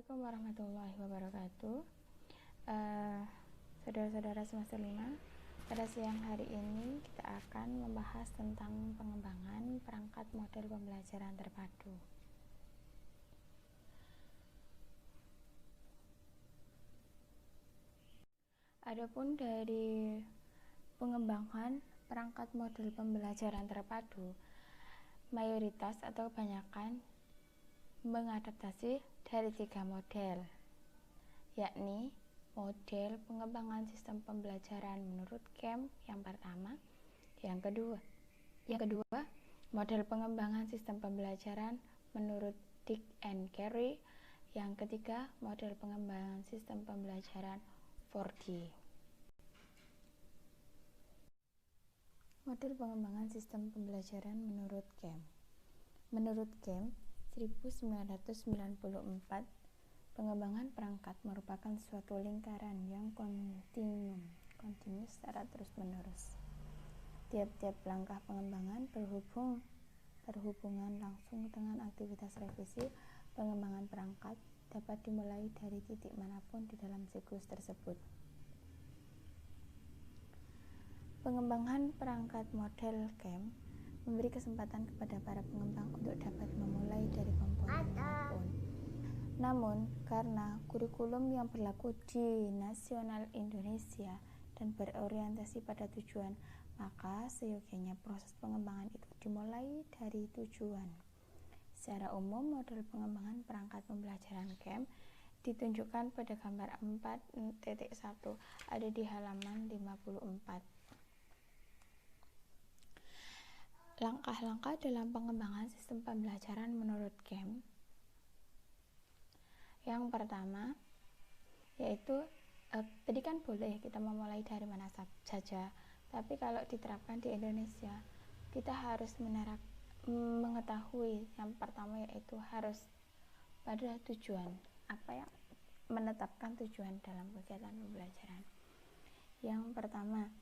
Assalamualaikum warahmatullahi wabarakatuh. Saudara-saudara semester 5, pada siang hari ini kita akan membahas tentang pengembangan perangkat model pembelajaran terpadu. Adapun dari pengembangan perangkat model pembelajaran terpadu, mayoritas atau kebanyakan mengadaptasi dari 3 model, yakni model pengembangan sistem pembelajaran menurut Camp yang pertama, yang kedua model pengembangan sistem pembelajaran menurut Dick and Carey, yang ketiga model pengembangan sistem pembelajaran 4D. Model pengembangan sistem pembelajaran menurut Camp. Menurut Camp 1994, pengembangan perangkat merupakan suatu lingkaran yang kontinu secara terus-menerus. Tiap-tiap langkah pengembangan berhubungan langsung dengan aktivitas revisi. Pengembangan perangkat dapat dimulai dari titik manapun di dalam siklus tersebut. Pengembangan perangkat model Camp memberi kesempatan kepada para pengembang untuk dapat memulai dari komponen manapun. Namun, karena kurikulum yang berlaku di nasional Indonesia dan berorientasi pada tujuan, maka seyogianya proses pengembangan itu dimulai dari tujuan. Secara umum, model pengembangan perangkat pembelajaran Camp ditunjukkan pada gambar 4.1 ada di halaman 54. Langkah-langkah dalam pengembangan sistem pembelajaran menurut Camp. Yang pertama, yaitu tadi kan boleh kita memulai dari mana saja, tapi kalau diterapkan di Indonesia, kita harus mengetahui yang pertama, yaitu harus pada tujuan, menetapkan tujuan dalam kegiatan pembelajaran. Yang pertama,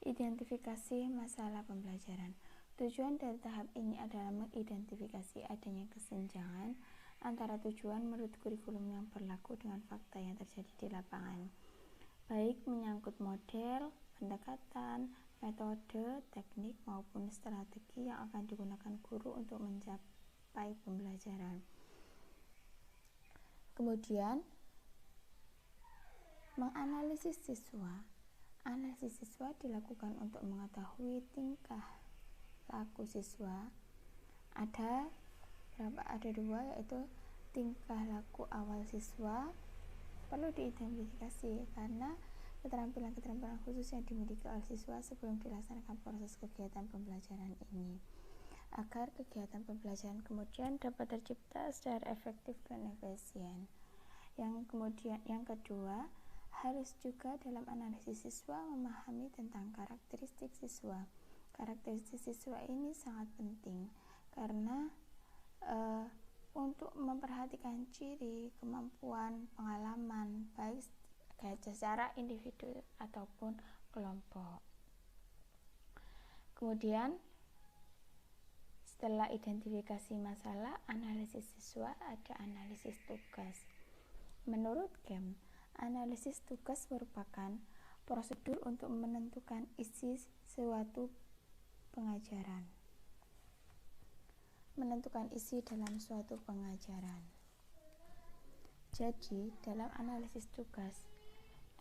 identifikasi masalah pembelajaran. Tujuan dari tahap ini adalah mengidentifikasi adanya kesenjangan antara tujuan menurut kurikulum yang berlaku dengan fakta yang terjadi di lapangan, baik menyangkut model, pendekatan, metode, teknik, maupun strategi yang akan digunakan guru untuk mencapai pembelajaran. Kemudian, menganalisis siswa. Analisis siswa dilakukan untuk mengetahui tingkah laku siswa. Ada dua, yaitu tingkah laku awal siswa perlu diidentifikasi karena keterampilan khusus yang dimiliki oleh siswa sebelum dilaksanakan proses kegiatan pembelajaran ini, agar kegiatan pembelajaran kemudian dapat tercipta secara efektif dan efisien. Yang kedua, harus juga dalam analisis siswa memahami tentang karakteristik siswa. Karakteristik siswa ini sangat penting karena untuk memperhatikan ciri, kemampuan, pengalaman baik secara individu ataupun kelompok. Kemudian, setelah identifikasi masalah, analisis siswa, ada analisis tugas. Menurut Camp, analisis tugas merupakan prosedur untuk menentukan isi suatu pengajaran. Menentukan isi dalam suatu pengajaran. Jadi, dalam analisis tugas,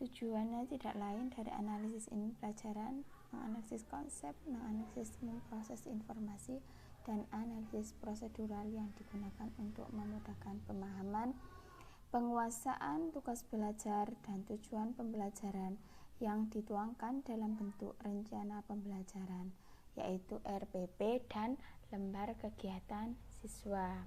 tujuannya tidak lain dari analisis ini pelajaran, menganalisis konsep, menganalisis memproses informasi, dan analisis prosedural yang digunakan untuk memudahkan pemahaman, penguasaan tugas belajar, dan tujuan pembelajaran yang dituangkan dalam bentuk rencana pembelajaran, yaitu RPP dan lembar kegiatan siswa.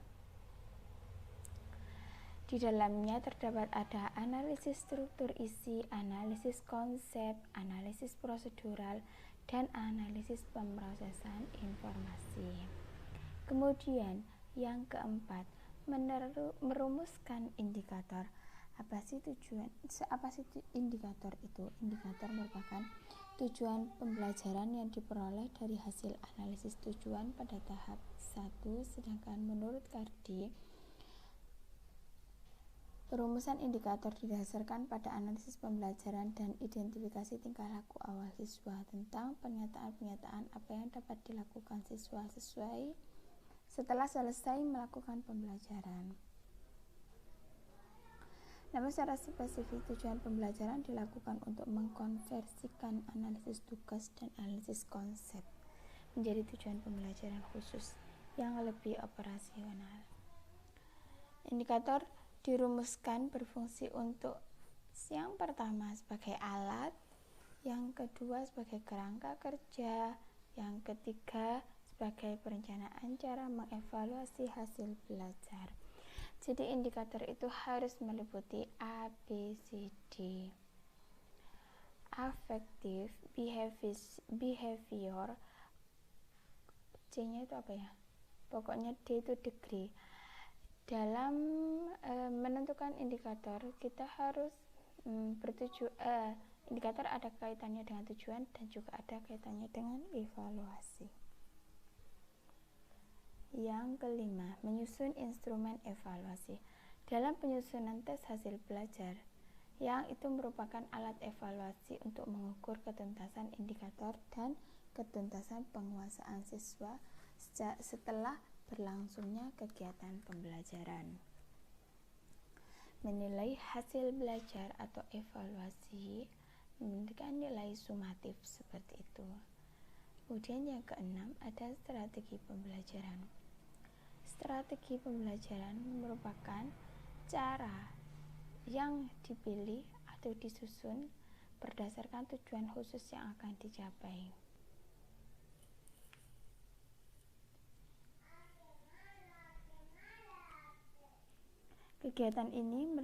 Di dalamnya terdapat ada analisis struktur isi, analisis konsep, analisis prosedural, dan analisis pemrosesan informasi. Kemudian yang keempat, merumuskan indikator. Apa sih indikator itu? Indikator merupakan tujuan pembelajaran yang diperoleh dari hasil analisis tujuan pada tahap 1, sedangkan menurut Cardy, Perumusan indikator didasarkan pada analisis pembelajaran dan identifikasi tingkah laku awal siswa tentang pernyataan-pernyataan apa yang dapat dilakukan siswa setelah selesai melakukan pembelajaran. Namun secara spesifik, tujuan pembelajaran dilakukan untuk mengkonversikan analisis tugas dan analisis konsep menjadi tujuan pembelajaran khusus yang lebih operasional. Indikator dirumuskan berfungsi untuk yang pertama sebagai alat, yang kedua sebagai kerangka kerja, yang ketiga sebagai perencanaan cara mengevaluasi hasil belajar. Jadi indikator itu harus meliputi A, B, C, D. Affective behavior, C-nya itu apa ya? Pokoknya D itu degree. Dalam menentukan indikator, kita harus indikator ada kaitannya dengan tujuan dan juga ada kaitannya dengan evaluasi. Yang kelima, menyusun instrumen evaluasi. Dalam penyusunan tes hasil belajar, yang itu merupakan alat evaluasi untuk mengukur ketuntasan indikator dan ketuntasan penguasaan siswa setelah berlangsungnya kegiatan pembelajaran. Menilai hasil belajar atau evaluasi memberikan nilai sumatif seperti itu. Kemudian yang keenam, ada strategi pembelajaran. Strategi pembelajaran merupakan cara yang dipilih atau disusun berdasarkan tujuan khusus yang akan dicapai. Kegiatan ini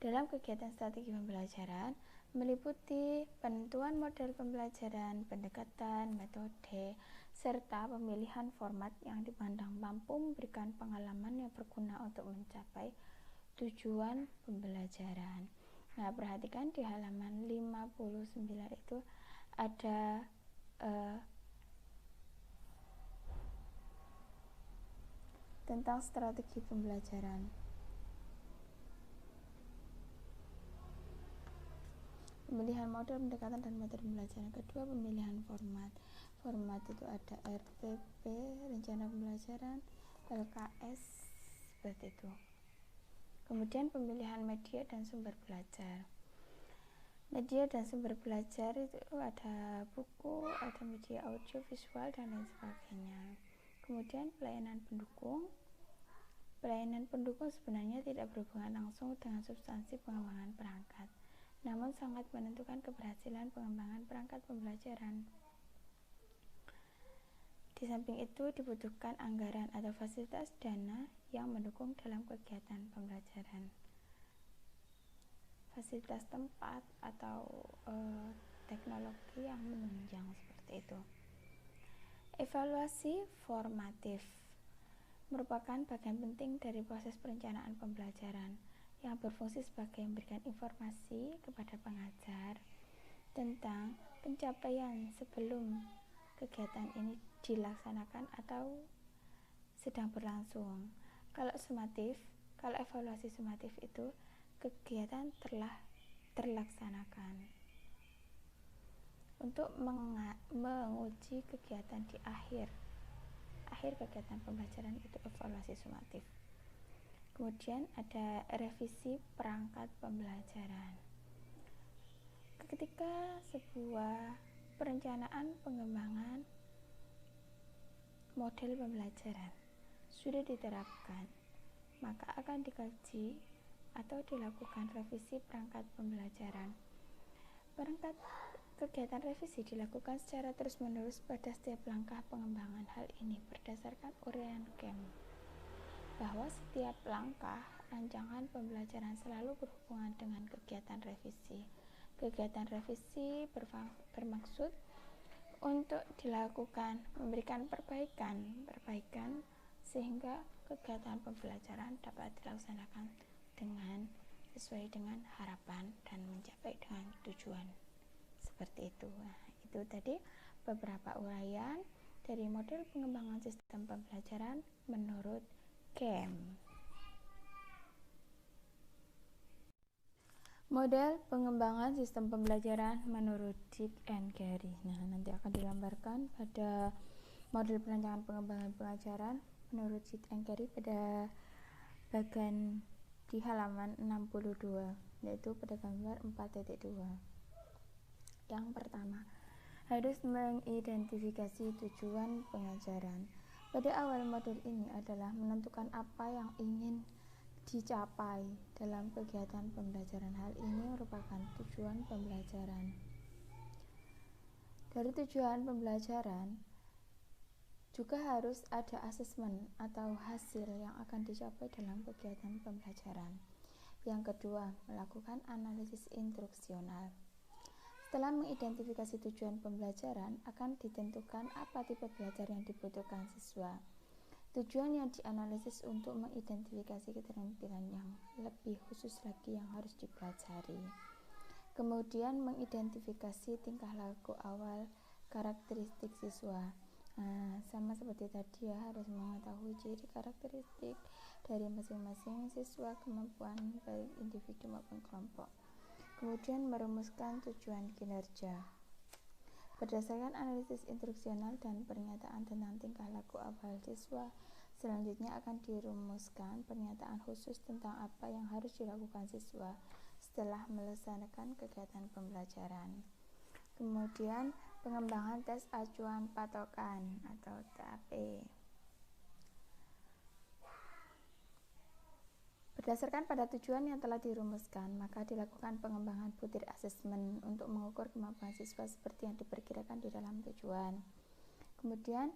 dalam kegiatan strategi pembelajaran meliputi penentuan model pembelajaran, pendekatan, metode, serta pemilihan format yang dipandang mampu memberikan pengalaman yang berguna untuk mencapai tujuan pembelajaran. Nah, perhatikan di halaman 59 itu ada tentang strategi pembelajaran. Pemilihan model, pendekatan, dan metode pembelajaran. Kedua, pemilihan format. Format itu ada RPP, rencana pembelajaran, LKS, seperti itu. Kemudian pemilihan media dan sumber belajar. Media dan sumber belajar itu ada buku, ada media audio, visual, dan lain sebagainya. Kemudian pelayanan pendukung. Pelayanan pendukung sebenarnya tidak berhubungan langsung dengan substansi pengembangan perangkat, namun sangat menentukan keberhasilan pengembangan perangkat pembelajaran. Di samping itu dibutuhkan anggaran atau fasilitas dana yang mendukung dalam kegiatan pembelajaran. Fasilitas tempat atau teknologi yang menunjang seperti itu. Evaluasi formatif merupakan bagian penting dari proses perencanaan pembelajaran yang berfungsi sebagai memberikan informasi kepada pengajar tentang pencapaian sebelum kegiatan ini dilaksanakan atau sedang berlangsung. Kalau evaluasi sumatif itu kegiatan telah terlaksanakan. Untuk menguji kegiatan di akhir kegiatan pembelajaran itu evaluasi sumatif. Kemudian ada revisi perangkat pembelajaran. Ketika sebuah perencanaan pengembangan model pembelajaran sudah diterapkan, maka akan dikaji atau dilakukan revisi perangkat pembelajaran. Kegiatan revisi dilakukan secara terus-menerus pada setiap langkah pengembangan. Hal ini berdasarkan uraian Kemp bahwa setiap langkah rancangan pembelajaran selalu berhubungan dengan kegiatan revisi. Kegiatan revisi bermaksud untuk dilakukan memberikan perbaikan sehingga kegiatan pembelajaran dapat dilaksanakan sesuai dengan harapan dan mencapai dengan tujuan. Seperti itu. Nah, itu tadi beberapa uraian dari model pengembangan sistem pembelajaran menurut Kemp. Model pengembangan sistem pembelajaran menurut Dick and Carey. Nah, nanti akan digambarkan pada model perancangan pengembangan pengajaran menurut Dick and Carey pada bagian di halaman 62, yaitu pada gambar 4.2. Yang pertama, harus mengidentifikasi tujuan pengajaran. Pada awal model ini adalah menentukan apa yang ingin dicapai dalam kegiatan pembelajaran. Hal ini merupakan tujuan pembelajaran. Dari tujuan pembelajaran juga harus ada asesmen atau hasil yang akan dicapai dalam kegiatan pembelajaran. Yang kedua, melakukan analisis instruksional. Setelah mengidentifikasi tujuan pembelajaran, akan ditentukan apa tipe belajar yang dibutuhkan siswa. Tujuan yang dianalisis untuk mengidentifikasi keterampilan yang lebih khusus lagi yang harus dipelajari. Kemudian mengidentifikasi tingkah laku awal karakteristik siswa. Sama seperti tadi ya, harus mengetahui ciri karakteristik dari masing-masing siswa, kemampuan baik individu maupun kelompok. Kemudian merumuskan tujuan kinerja. Berdasarkan analisis instruksional dan pernyataan tentang tingkah laku awal siswa, selanjutnya akan dirumuskan pernyataan khusus tentang apa yang harus dilakukan siswa setelah melaksanakan kegiatan pembelajaran. Kemudian pengembangan tes acuan patokan atau TAP. Berdasarkan pada tujuan yang telah dirumuskan, maka dilakukan pengembangan butir asesmen untuk mengukur kemampuan siswa seperti yang diperkirakan di dalam tujuan. Kemudian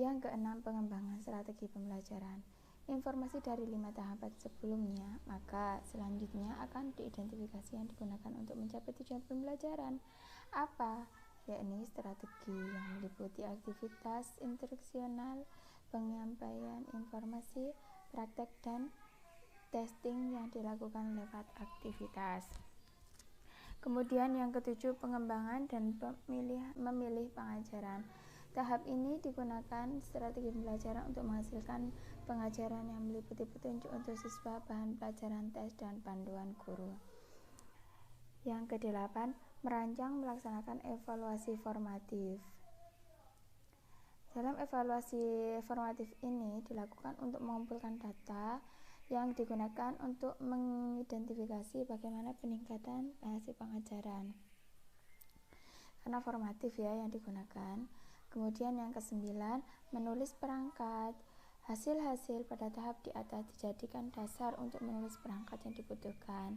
yang keenam, pengembangan strategi pembelajaran. Informasi dari 5 tahapan sebelumnya, maka selanjutnya akan diidentifikasi yang digunakan untuk mencapai tujuan pembelajaran. Apa? Yakni strategi yang meliputi aktivitas instruksional, penyampaian informasi, praktek, dan testing yang dilakukan lewat aktivitas. Kemudian yang ketujuh, pengembangan dan memilih pengajaran. Tahap ini digunakan strategi pembelajaran untuk menghasilkan pengajaran yang meliputi petunjuk untuk siswa, bahan pelajaran, tes, dan panduan guru. Yang kedelapan, merancang melaksanakan evaluasi formatif. Dalam evaluasi formatif ini dilakukan untuk mengumpulkan data yang digunakan untuk mengidentifikasi bagaimana peningkatan hasil pengajaran. Karena formatif ya yang digunakan. Kemudian yang kesembilan, menulis perangkat. Hasil-hasil pada tahap di atas dijadikan dasar untuk menulis perangkat yang dibutuhkan.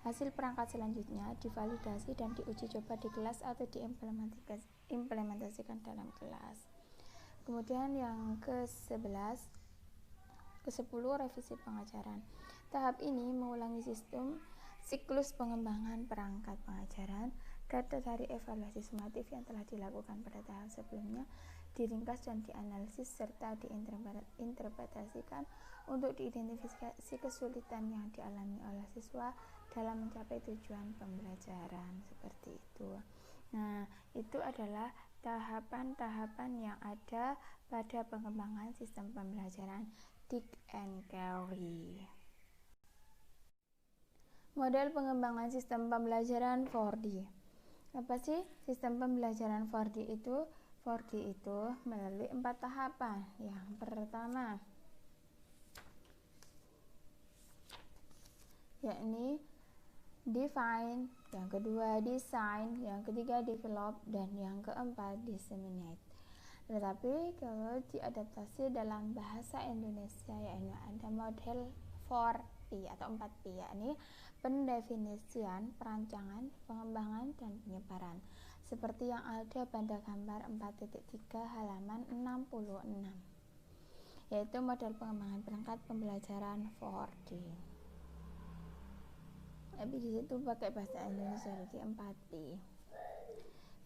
Hasil perangkat selanjutnya divalidasi dan diuji coba di kelas atau diimplementasikan dalam kelas. Kemudian yang ke-10, revisi pengajaran. Tahap ini mengulangi siklus pengembangan perangkat pengajaran. Data dari evaluasi sumatif yang telah dilakukan pada tahap sebelumnya diringkas dan dianalisis serta diinterpretasikan untuk diidentifikasi kesulitan yang dialami oleh siswa dalam mencapai tujuan pembelajaran. Seperti itu. Nah, itu adalah tahapan-tahapan yang ada pada pengembangan sistem pembelajaran Dick and Carey. Model pengembangan sistem pembelajaran 4D. Apa sih sistem pembelajaran 4D itu? 4D itu melalui 4 tahapan. Yang pertama, yakni define, yang kedua design, yang ketiga develop, dan yang keempat disseminate. Tetapi kalau diadaptasi dalam bahasa Indonesia, yakni ada model 4P atau 4P, yakni pendefinisian, perancangan, pengembangan, dan penyebaran, seperti yang ada pada gambar 4.3 halaman 66, yaitu model pengembangan perangkat pembelajaran 4D. Tapi di situ pakai bahasa Indonesia, jadi 4P.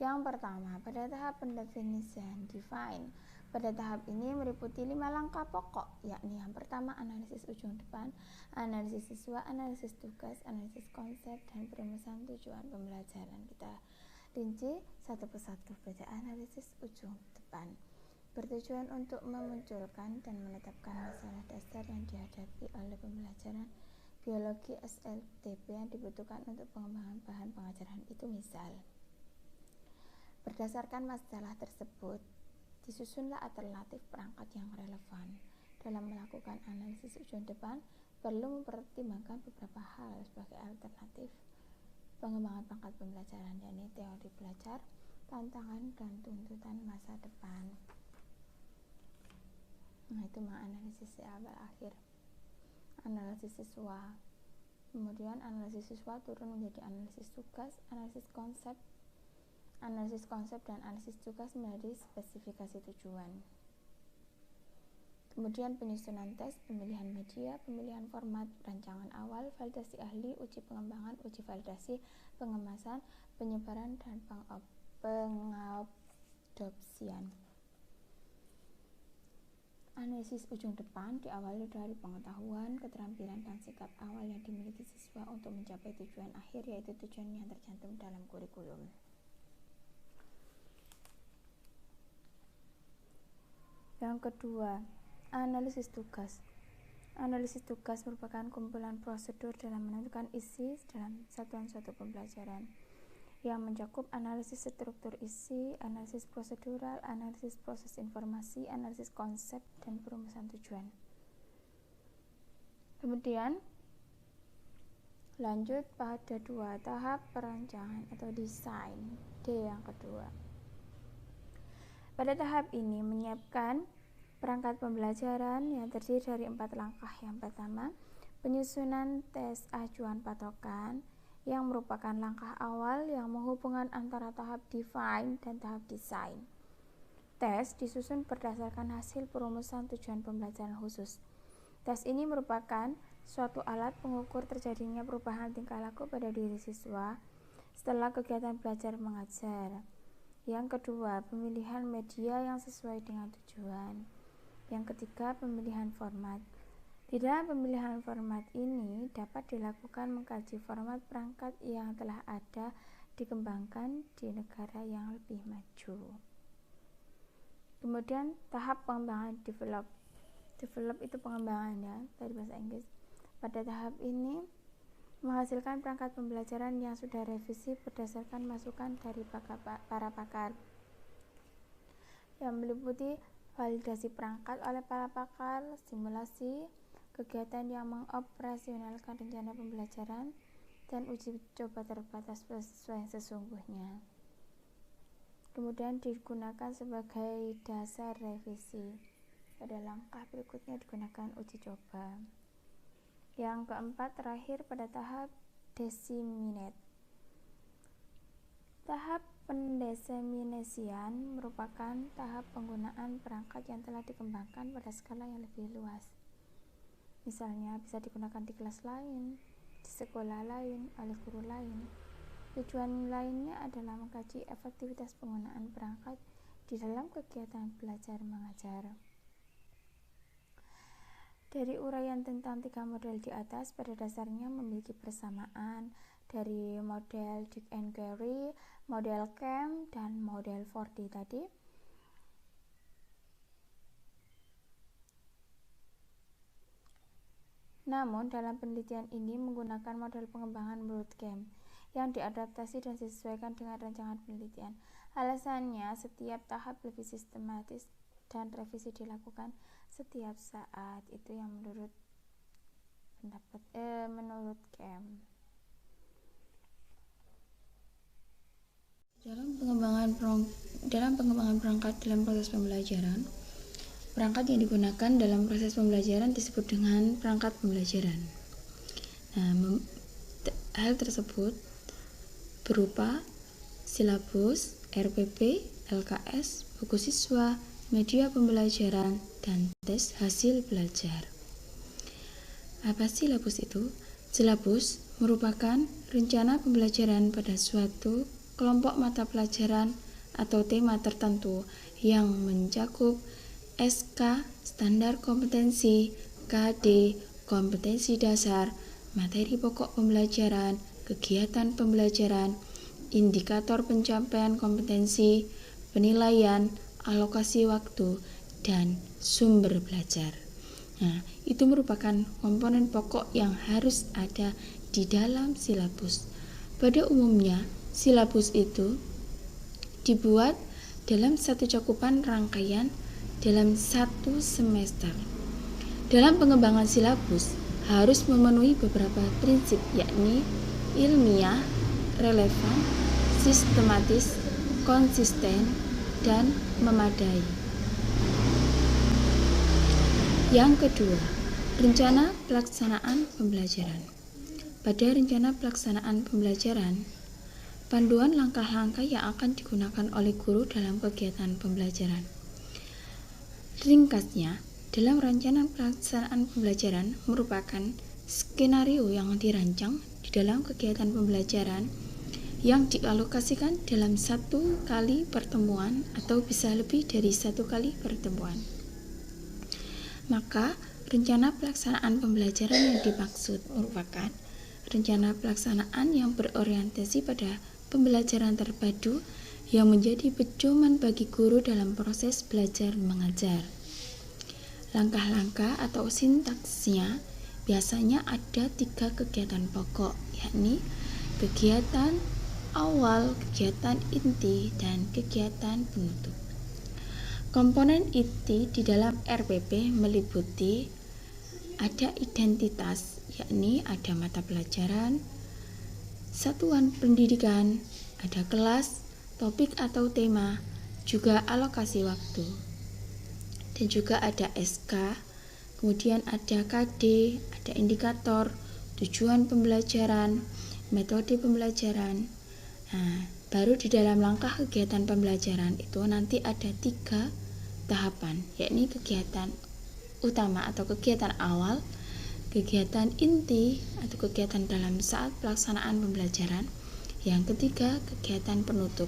Yang pertama, pada tahap pendefinisian define. Pada tahap ini meliputi 5 langkah pokok, yakni yang pertama analisis ujung depan, analisis siswa, analisis tugas, analisis konsep, dan perumusan tujuan pembelajaran. Kita rinci satu persatu. Pada analisis ujung depan bertujuan untuk memunculkan dan menetapkan masalah dasar yang dihadapi oleh pembelajaran biologi SLTP yang dibutuhkan untuk pengembangan bahan pengajaran itu misal. Berdasarkan masalah tersebut, disusunlah alternatif perangkat yang relevan. Dalam melakukan analisis ujung depan, perlu mempertimbangkan beberapa hal sebagai alternatif pengembangan perangkat pembelajaran, yakni teori belajar, tantangan, dan tuntutan masa depan. Nah, itu menganalisis awal akhir. Analisis siswa. Kemudian analisis siswa turun menjadi analisis tugas, analisis konsep dan analisis tugas menjadi spesifikasi tujuan. Kemudian penyusunan tes, pemilihan media, pemilihan format, rancangan awal, validasi ahli, uji pengembangan, uji validasi, pengemasan, penyebaran, dan pengadopsian. Analisis ujung depan diawali dari pengetahuan, keterampilan, dan sikap awal yang dimiliki siswa untuk mencapai tujuan akhir, yaitu tujuan yang tercantum dalam kurikulum. Yang kedua, analisis tugas. Analisis tugas merupakan kumpulan prosedur dalam menentukan isi dalam satuan suatu pembelajaran yang mencakup analisis struktur isi, analisis prosedural, analisis proses informasi, analisis konsep, dan perumusan tujuan. Kemudian lanjut pada 2 tahap perancangan atau desain, D yang kedua. Pada tahap ini menyiapkan perangkat pembelajaran yang terdiri dari 4 langkah. Yang pertama, penyusunan tes acuan patokan yang merupakan langkah awal yang menghubungkan antara tahap define dan tahap desain. Tes disusun berdasarkan hasil perumusan tujuan pembelajaran khusus. Tes ini merupakan suatu alat pengukur terjadinya perubahan tingkah laku pada diri siswa setelah kegiatan belajar mengajar. Yang kedua, pemilihan media yang sesuai dengan tujuan. Yang ketiga, pemilihan format. Di dalam pemilihan format ini dapat dilakukan mengkaji format perangkat yang telah ada dikembangkan di negara yang lebih maju. Kemudian tahap pengembangan develop. Develop itu pengembangan ya, dari bahasa Inggris. Pada tahap ini menghasilkan perangkat pembelajaran yang sudah revisi berdasarkan masukan dari para pakar, yang meliputi validasi perangkat oleh para pakar, simulasi, kegiatan yang mengoperasionalkan rencana pembelajaran, dan uji coba terbatas sesuai yang sesungguhnya. Kemudian digunakan sebagai dasar revisi. Pada langkah berikutnya digunakan uji coba. Yang keempat, terakhir pada tahap disseminate. Tahap pendeseminasian merupakan tahap penggunaan perangkat yang telah dikembangkan pada skala yang lebih luas. Misalnya bisa digunakan di kelas lain, di sekolah lain, oleh guru lain. Tujuan lainnya adalah mengkaji efektivitas penggunaan perangkat di dalam kegiatan belajar mengajar. Dari uraian tentang 3 model di atas, pada dasarnya memiliki persamaan dari model Dick and Gary, model Camp, dan model 4D tadi. Namun, dalam penelitian ini menggunakan model pengembangan menurut Camp yang diadaptasi dan disesuaikan dengan rancangan penelitian. Alasannya, setiap tahap lebih sistematis dan revisi dilakukan setiap saat. Itu yang menurut Camp. Dalam pengembangan perangkat dalam proses pembelajaran, perangkat yang digunakan dalam proses pembelajaran disebut dengan perangkat pembelajaran. Nah, hal tersebut berupa silabus, RPP, LKS, buku siswa, media pembelajaran, dan tes hasil belajar. Apa silabus itu? Silabus merupakan rencana pembelajaran pada suatu kelompok mata pelajaran atau tema tertentu yang mencakup SK, standar kompetensi, KD, kompetensi dasar, materi pokok pembelajaran, kegiatan pembelajaran, indikator pencapaian kompetensi, penilaian, alokasi waktu, dan sumber belajar. Nah, itu merupakan komponen pokok yang harus ada di dalam silabus. Pada umumnya, silabus itu dibuat dalam satu cakupan rangkaian dalam satu semester. Dalam pengembangan silabus harus memenuhi beberapa prinsip, yakni ilmiah, relevan, sistematis, konsisten, dan memadai. Yang kedua, rencana pelaksanaan pembelajaran. Pada rencana pelaksanaan pembelajaran, panduan langkah-langkah yang akan digunakan oleh guru dalam kegiatan pembelajaran. Ringkasnya, dalam rencana pelaksanaan pembelajaran merupakan skenario yang dirancang di dalam kegiatan pembelajaran yang dialokasikan dalam satu kali pertemuan atau bisa lebih dari satu kali pertemuan. Maka, rencana pelaksanaan pembelajaran yang dimaksud merupakan rencana pelaksanaan yang berorientasi pada pembelajaran terpadu yang menjadi pedoman bagi guru dalam proses belajar mengajar. Langkah-langkah atau sintaksnya biasanya ada 3 kegiatan pokok, yakni kegiatan awal, kegiatan inti, dan kegiatan penutup. Komponen inti di dalam RPP meliputi ada identitas, yakni ada mata pelajaran, satuan pendidikan, ada kelas, topik atau tema, juga alokasi waktu. Dan juga ada SK, kemudian ada KD, ada indikator, tujuan pembelajaran, metode pembelajaran. Nah, baru di dalam langkah kegiatan pembelajaran itu nanti ada 3 tahapan, yakni kegiatan utama atau kegiatan awal, kegiatan inti atau kegiatan dalam saat pelaksanaan pembelajaran, yang ketiga kegiatan penutup.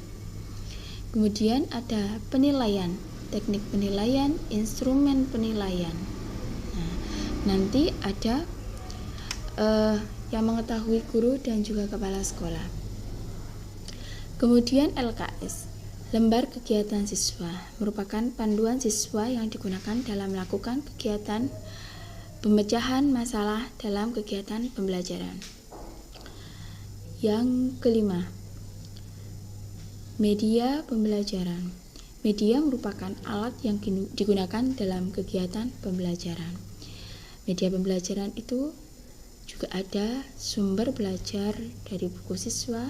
Kemudian ada penilaian, teknik penilaian, instrumen penilaian. Nah, nanti ada yang mengetahui guru dan juga kepala sekolah. Kemudian LKS, lembar kegiatan siswa, merupakan panduan siswa yang digunakan dalam melakukan kegiatan pemecahan masalah dalam kegiatan pembelajaran. Yang kelima, media pembelajaran. Media merupakan alat yang digunakan dalam kegiatan pembelajaran. Media pembelajaran itu juga ada sumber belajar dari buku siswa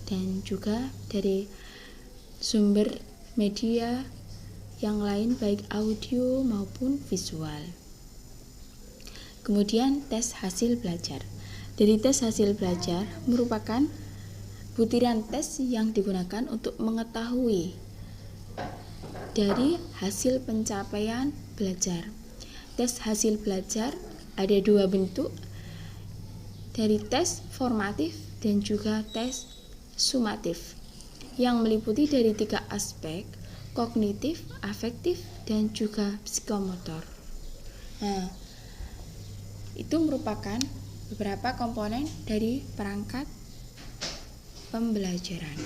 dan juga dari sumber media yang lain baik audio maupun visual. Kemudian tes hasil belajar. Dari tes hasil belajar merupakan butiran tes yang digunakan untuk mengetahui dari hasil pencapaian belajar. Tes hasil belajar ada 2 bentuk, dari tes formatif dan juga tes sumatif, yang meliputi dari 3 aspek, kognitif, afektif, dan juga psikomotor. Nah, itu merupakan beberapa komponen dari perangkat pembelajaran.